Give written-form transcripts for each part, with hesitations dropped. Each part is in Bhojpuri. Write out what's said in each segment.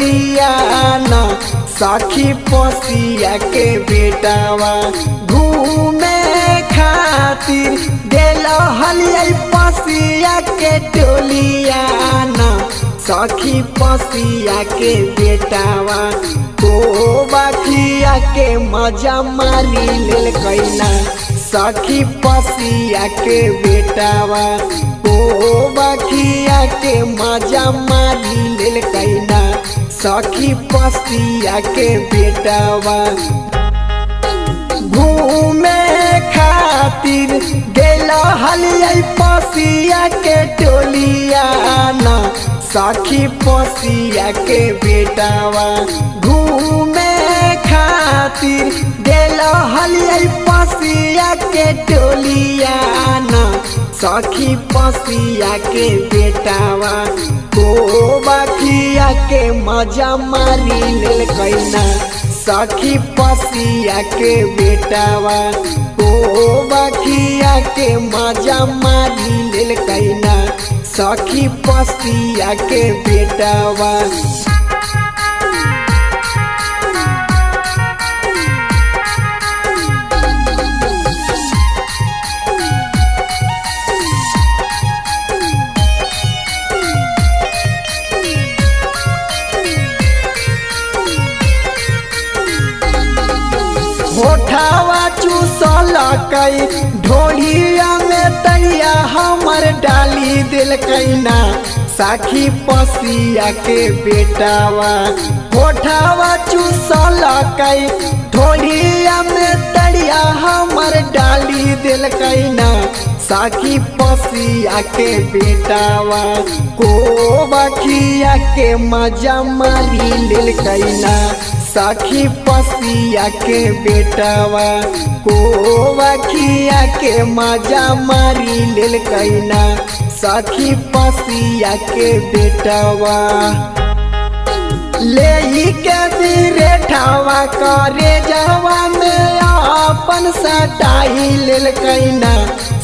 टोलिया न सखी पसिया के बेटावा घूमे खातिर दिल हलिया पसिया के टोलिया न सखी पसिया के बेटावा को बखिया के मजा मारी लेल कैना सखी पसिया के बेटावा को बखिया के मजा मारी लेल कैना सखी पसिया के बेटावा घूमे खातिर गेल हलिया पसिया के टोलिया न सखी पसिया के बेटावा घूमे खातिर गेल हलिया पसिया के टोलिया न सखी पसिया के बेटावा को बखिया के मजा मारी लेल कैना सखी पसिया के बेटावा को बखिया के मजा मारी लेल कैना सखी पसिया के बेटावा होठावा चूसल कई ढोलिया में तैया हमर डाली दिल कैना सखी पसिया के बेटावा होठावा चूसल कई ढोलिया में तैया हमर डाली दिल कैना सखी पसिया के बेटावा को बखिया के मजा मारी लेल कैना सखी पसिया के बेटावा को बखिया के मजा मारी लेल कैना सखी पसिया के बेटावा ले के धीरे ठावा करे जावा में अपन सटाई लेल कैना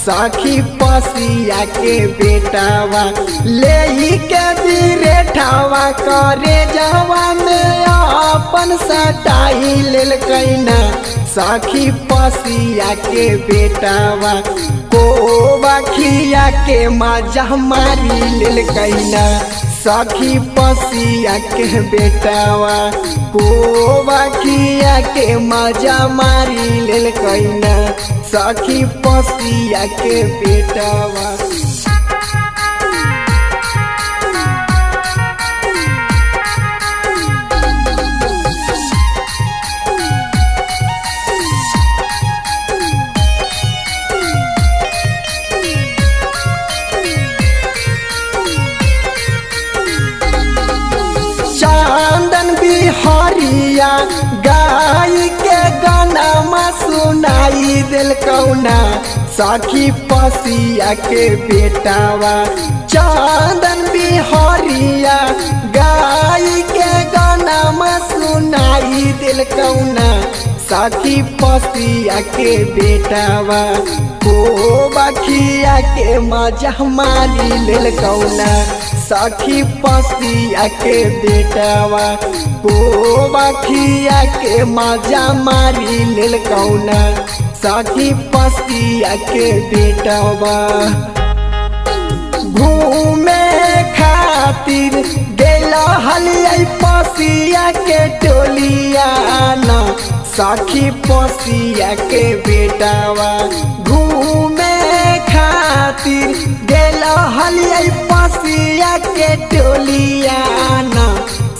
सखी पसिया के बेटावा ले के धीरे ठावा करे जावा में अपन सटाई लेल कैना सखी पसिया के बेटावा को बखिया के मजा मारी लेल कैना सखी पसिया के बेटावा को बखिया के मजा मारी लेल कैना सखी पसिया के बेटावा चांदन बिहारिया गाई के गाना सुनाई दिल कौना सखी पसिया के बेटावा चांदन बिहारिया गाई के गाना सुनाई दिल कौना सखी पसिया के बेटावा को बखिया के मजा मारी लेल कौना सखी पसिया के बेटावा को बखिया के मजा मारी लेल कौना सखी पसिया के बेटावा घूमे खातिर गेल हलिया पसिया के टोलिया न सखी पसिया के बेटावा घूमे खातिर गेल हलिया पसिया के टोलिया न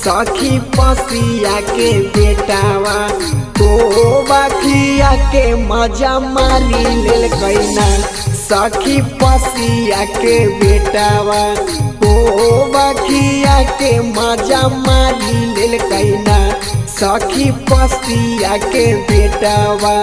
सखी पसिया के बेटावा को बखिया के मजा मारी लेल कैना सखी पसिया के बेटावा को बखिया के मजा मारी लेल कैना सखी पसिया के बेटावा।